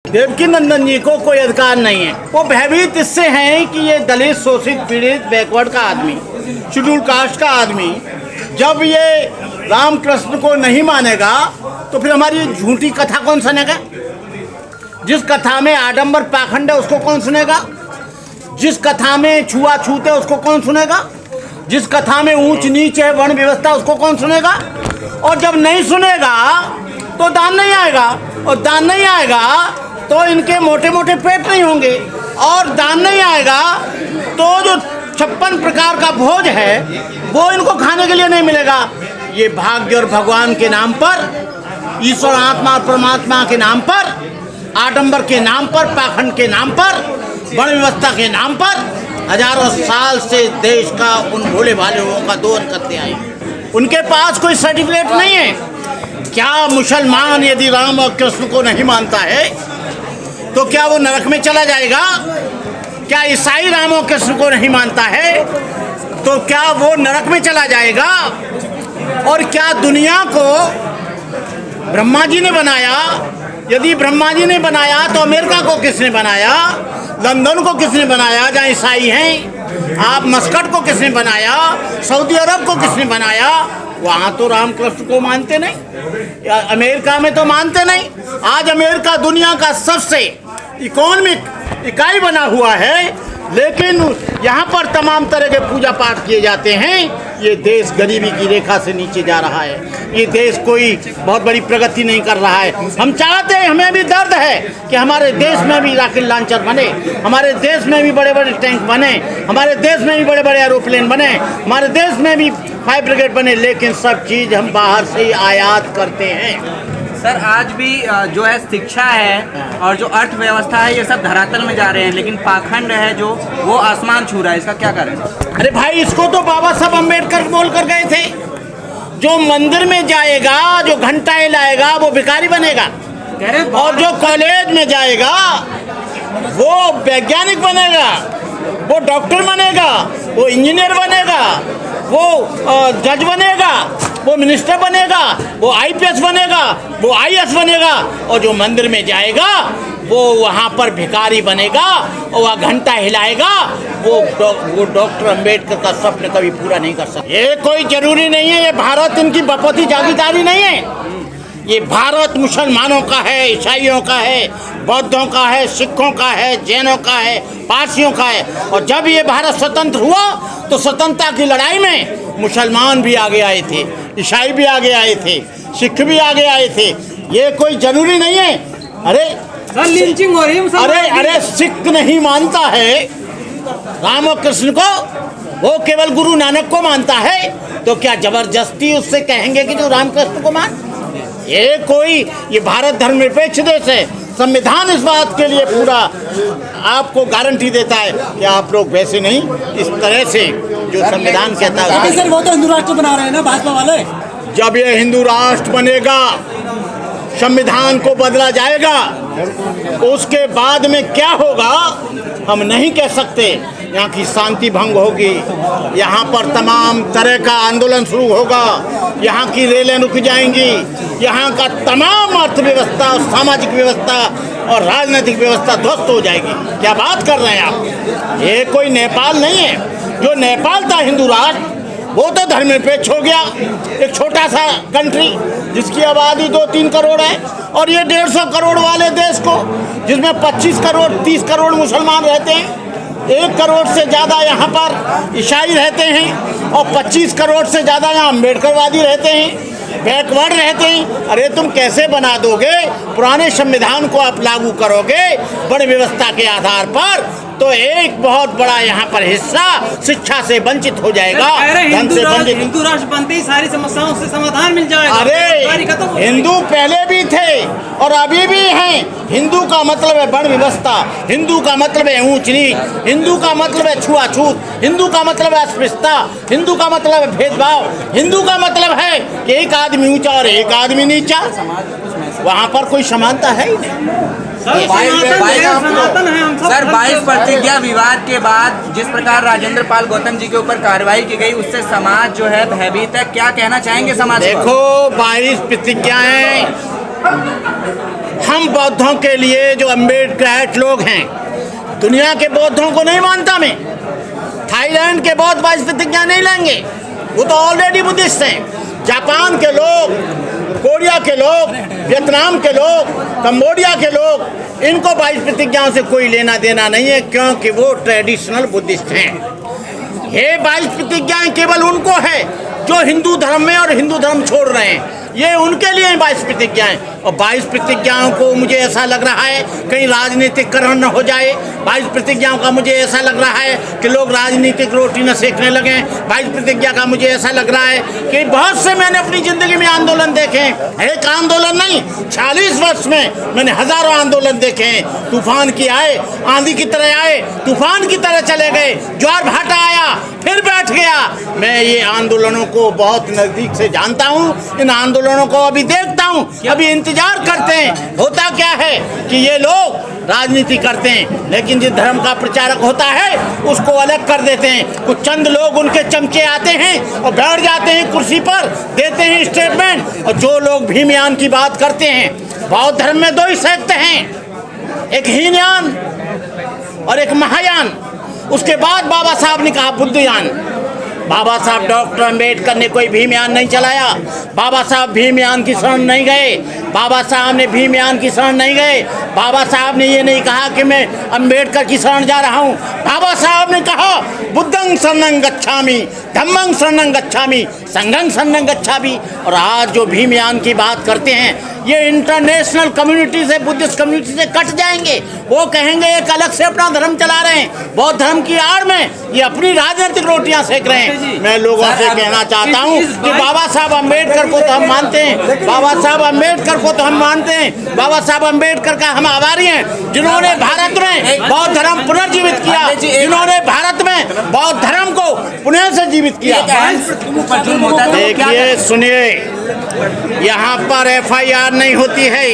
देवकी नंदन जी को कोई अधिकार नहीं है। वो भयभीत इससे हैं कि ये दलित, शोषित, पीड़ित, बैकवर्ड का आदमी, शेड्यूल कास्ट का आदमी जब ये रामकृष्ण को नहीं मानेगा तो फिर हमारी झूठी कथा कौन सुनेगा? जिस कथा में आडंबर पाखंड है उसको कौन सुनेगा? जिस कथा में छुआछूत है उसको कौन सुनेगा? जिस कथा में ऊंच नीच है, वर्ण व्यवस्था, उसको कौन सुनेगा? और जब नहीं सुनेगा तो दान नहीं आएगा, और दान नहीं आएगा तो इनके मोटे मोटे पेट नहीं होंगे, और दान नहीं आएगा तो जो 56 प्रकार का भोज है वो इनको खाने के लिए नहीं मिलेगा। ये भाग्य और भगवान के नाम पर, ईश्वर आत्मा और परमात्मा के नाम पर, आडंबर के नाम पर, पाखंड के नाम पर, वर्ण व्यवस्था के नाम पर हजारों साल से देश का उन भोले भाले लोगों का दोहन करते आए। उनके पास कोई सर्टिफिकेट नहीं है। क्या मुसलमान यदि राम और कृष्ण को नहीं मानता है तो क्या वो नरक में चला जाएगा? क्या ईसाई राम और कृष्ण को नहीं मानता है तो क्या वो नरक में चला जाएगा? और क्या दुनिया को ब्रह्मा जी ने बनाया? यदि ब्रह्मा जी ने बनाया तो अमेरिका को किसने बनाया? लंदन को किसने बनाया जहाँ ईसाई हैं? आप मस्कट को किसने बनाया? सऊदी अरब को किसने बनाया? वहाँ तो रामकृष्ण को मानते नहीं, अमेरिका में तो मानते नहीं। आज अमेरिका दुनिया का सबसे इकोनॉमिक इकाई बना हुआ है, लेकिन यहाँ पर तमाम तरह के पूजा पाठ किए जाते हैं। ये देश गरीबी की रेखा से नीचे जा रहा है। ये देश कोई बहुत बड़ी प्रगति नहीं कर रहा है। हम चाहते हैं, हमें भी दर्द है कि हमारे देश में भी रॉकेट लॉन्चर बने, हमारे देश में भी बड़े बड़े टैंक बने, हमारे देश में भी बड़े बड़े एरोप्लेन बने, हमारे देश में भी फायर ब्रिगेड बने, लेकिन सब चीज़ हम बाहर से ही आयात करते हैं। सर, आज भी जो है शिक्षा है और जो अर्थव्यवस्था है ये सब धरातल में जा रहे हैं, लेकिन पाखंड है जो वो आसमान छू रहा है। इसका क्या करें? अरे भाई, इसको तो बाबा साहब अम्बेडकर बोल कर गए थे, जो मंदिर में जाएगा, जो घंटा लाएगा वो भिखारी बनेगा, और जो कॉलेज में जाएगा वो वैज्ञानिक बनेगा, वो डॉक्टर बनेगा, वो इंजीनियर बनेगा, वो जज बनेगा, वो मिनिस्टर बनेगा, वो आईपीएस बनेगा, वो आईएएस बनेगा, और जो मंदिर में जाएगा वो वहाँ पर भिखारी बनेगा और वह घंटा हिलाएगा। वो डॉक्टर अंबेडकर का स्वप्न कभी पूरा नहीं कर सकता। ये कोई जरूरी नहीं है, ये भारत इनकी बपौती जागीरदारी नहीं है। ये भारत मुसलमानों का है, ईसाइयों का है, बौद्धों का है, सिखों का है, जैनों का है, पारसियों का है। और जब ये भारत स्वतंत्र हुआ तो स्वतंत्रता की लड़ाई में मुसलमान भी आगे आए थे, ईसाई भी आगे आए थे, सिख भी आगे आए थे। ये कोई जरूरी नहीं है। अरे लिंचिंग हो रही है। अरे सिख नहीं मानता है राम और कृष्ण को, वो केवल गुरु नानक को मानता है, तो क्या जबरदस्ती उससे कहेंगे कि जो रामकृष्ण को मान? ये भारत धर्मनिरपेक्ष देश है। संविधान इस बात के लिए पूरा आपको गारंटी देता है कि आप लोग वैसे नहीं, इस तरह से जो संविधान कहता है। सर, वो तो हिंदू राष्ट्र बना रहे हैं ना भाजपा वाले। जब ये हिंदू राष्ट्र बनेगा, संविधान को बदला जाएगा, उसके बाद में क्या होगा हम नहीं कह सकते। यहाँ की शांति भंग होगी, यहाँ पर तमाम तरह का आंदोलन शुरू होगा, यहाँ की रेलें रुक जाएंगी, यहाँ का तमाम अर्थव्यवस्था और सामाजिक व्यवस्था और राजनीतिक व्यवस्था ध्वस्त हो जाएगी। क्या बात कर रहे हैं आप? ये कोई नेपाल नहीं है। जो नेपाल था हिंदू राष्ट्र, वो तो धर्मनिरपेक्ष हो गया, एक छोटा सा कंट्री जिसकी आबादी 2-3 करोड़ है, और ये 150 करोड़ वाले देश को, जिसमें 25 करोड़ 30 करोड़ मुसलमान रहते हैं, 1 करोड़ से ज़्यादा यहाँ पर ईसाई रहते हैं, और 25 करोड़ से ज़्यादा यहाँ अम्बेडकरवादी रहते हैं, बैकवर्ड रहते हैं। अरे तुम कैसे बना दोगे? पुराने संविधान को आप लागू करोगे बड़ी व्यवस्था के आधार पर, तो एक बहुत बड़ा यहाँ पर हिस्सा शिक्षा से वंचित हो जाएगा, धन से वंचित। हिंदू राष्ट्र बनते ही सारी समस्याओं से समाधान मिल जाएगा। अरे हिंदू पहले भी थे और अभी भी हैं। हिंदू का मतलब है वर्ण व्यवस्था, हिंदू का मतलब है ऊंच नीच, हिंदू का मतलब है छुआछूत, हिंदू का मतलब है अस्पृश्यता, हिंदू का मतलब है भेदभाव, हिंदू का मतलब है कि एक आदमी ऊंचा और एक आदमी नीचा। वहाँ पर कोई समानता है ही नहीं। सर, 22 प्रतिज्ञा विवाद के बाद जिस प्रकार राजेंद्र पाल गौतम जी के ऊपर कार्रवाई की गई, उससे समाज जो है भयभीत है। क्या कहना चाहेंगे समाज? देखो, 22 प्रतिज्ञाएं हम बौद्धों के लिए जो अम्बेडकर लोग हैं, दुनिया के बौद्धों को नहीं मानता मैं। थाईलैंड के बौद्ध बाईस प्रतिज्ञा नहीं लेंगे, वो तो ऑलरेडी बुद्धिस्ट हैं। जापान के लोग, कोरिया के लोग, वियतनाम के लोग, कंबोडिया के लोग, इनको 22 प्रतिज्ञाओं से कोई लेना देना नहीं है, क्योंकि वो ट्रेडिशनल बुद्धिस्ट हैं। ये 22 प्रतिज्ञाएं केवल उनको है जो हिंदू धर्म में और हिंदू धर्म छोड़ रहे हैं, ये उनके लिए 22 प्रतिज्ञाएं। और 22 प्रतिज्ञाओं को मुझे ऐसा लग रहा है कहीं राजनीतिकरण न हो जाए। 22 प्रतिज्ञाओं का मुझे ऐसा लग रहा है कि लोग राजनीतिक रोटी न सेकने लगे। 22 प्रतिज्ञा का मुझे ऐसा लग रहा है कि बहुत से मैंने अपनी ज़िंदगी में आंदोलन देखे हैं, एक आंदोलन नहीं, 40 वर्ष में मैंने हज़ारों आंदोलन देखे हैं। तूफान की आए, आंधी की तरह आए, तूफान की तरह चले गए, ज्वार भाटा आया फिर बैठ गया। मैं ये आंदोलनों को बहुत नज़दीक से जानता हूँ, इन आंदोलनों को अभी देखता हूँ, अभी इंतजार करते हैं। होता क्या है कि ये लोग राजनीति करते हैं, लेकिन जिस धर्म का प्रचारक होता है उसको अलग कर देते हैं। कुछ चंद लोग उनके चमचे आते हैं और बैठ जाते हैं कुर्सी पर, देते हैं स्टेटमेंट। और जो लोग भीमयान की बात करते हैं, बौद्ध धर्म में 2 ही सेक्ट हैं, एक हीनयान और एक महायान। उसके बाद बाबा साहब ने कहा बुद्धयान। बाबा साहब डॉक्टर अम्बेडकर ने कोई भीमयान नहीं चलाया, बाबा साहब भीमयान की शरण नहीं गए, बाबा साहब ने भीमयान की शरण नहीं गए। बाबा साहब ने ये नहीं कहा कि मैं अम्बेडकर की शरण जा रहा हूँ। बाबा साहब ने कहा बुद्धं शरणं गच्छामि, धम्मं शरणं गच्छामि, संघं शरणं गच्छामि। और आज जो भीमयान की बात करते हैं, ये इंटरनेशनल कम्युनिटी से, बुद्धिस्ट कम्युनिटी से कट जाएंगे। वो कहेंगे एक अलग से अपना धर्म चला रहे हैं, बौद्ध धर्म की आड़ में ये अपनी राजनीतिक रोटियां सेक रहे हैं। मैं लोगों से कहना चाहता हूं कि बाबा साहब अम्बेडकर को तो हम मानते हैं, बाबा साहब अम्बेडकर को तो हम मानते हैं, बाबा साहब अम्बेडकर का हम आभारी हैं, जिन्होंने भारत में बौद्ध धर्म पुनर्जीवित किया, जिन्होंने भारत में बौद्ध धर्म को पुनः से जीवित किया। देखिए सुनिए, यहाँ पर FIR नहीं होती है,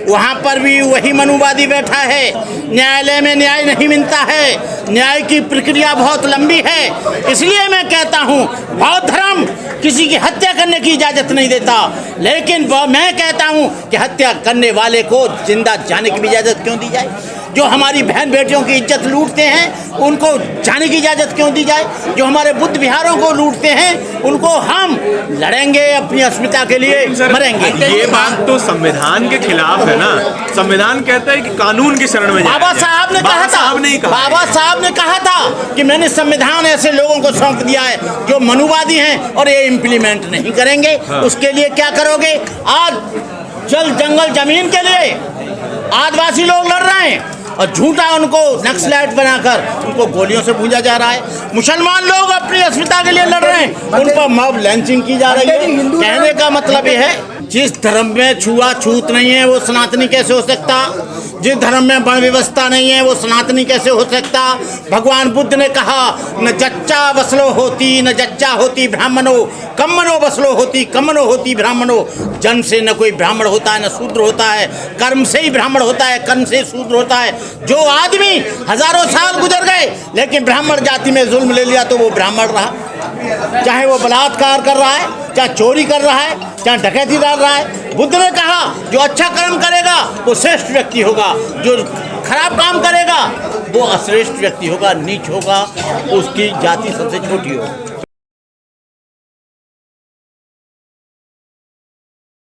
वहाँ पर भी वही मनुवादी बैठा है। न्यायालय में न्याय नहीं मिलता है, न्याय की प्रक्रिया बहुत लंबी है। इसलिए मैं कहता हूँ बौद्ध धर्म किसी की हत्या करने की इजाज़त नहीं देता, लेकिन मैं कहता हूँ कि हत्या करने वाले को जिंदा जाने की भी इजाज़त क्यों दी जाए। जो हमारी बहन बेटियों की इज्जत लूटते हैं उनको जाने की इजाज़त क्यों दी जाए। जो हमारे बुद्ध विहारों को लूटते हैं उनको हम लड़ेंगे, अपनी अस्मिता के लिए मरेंगे। ये बात तो संविधान के खिलाफ है ना। संविधान कहता है कि कानून की शरण में जाएंगे। बाबा साहब ने कहा था, बाबा साहब ने कहा था कि मैंने संविधान ऐसे लोगों को सौंप दिया है जो मनुवादी हैं और ये इम्प्लीमेंट नहीं करेंगे। उसके लिए क्या करोगे? आज जल जंगल जमीन के लिए आदिवासी लोग लड़ रहे हैं और झूठा उनको नक्सलाइट बनाकर उनको गोलियों से भूंजा जा रहा है। मुसलमान लोग अपनी अस्मिता के लिए लड़ रहे हैं, उन पर मॉब लैंचिंग की जा रही है। कहने का मतलब ये है जिस धर्म में छुआछूत नहीं है वो सनातनी कैसे हो सकता, जिस धर्म में वर्ण व्यवस्था नहीं है वो सनातनी कैसे हो सकता। भगवान बुद्ध ने कहा न जच्चा बसलो होती न जच्चा होती ब्राह्मणो, कम्मनो बसलो होती कम्मनो होती ब्राह्मणो। जन्म से न कोई ब्राह्मण होता है न शूद्र होता है, कर्म से ही ब्राह्मण होता है, कर्म से शूद्र होता है। जो आदमी हजारों साल गुजर गए लेकिन ब्राह्मण जाति में जुल्म ले लिया तो वो ब्राह्मण रहा, चाहे वो बलात्कार कर रहा है, चाहे चोरी कर रहा है, चाहे डकैती डाल रहा है। बुद्ध ने कहा जो अच्छा कर्म करेगा वो श्रेष्ठ व्यक्ति होगा, जो खराब काम करेगा वो अश्रेष्ठ व्यक्ति होगा, नीच होगा, उसकी जाति सबसे छोटी होगी।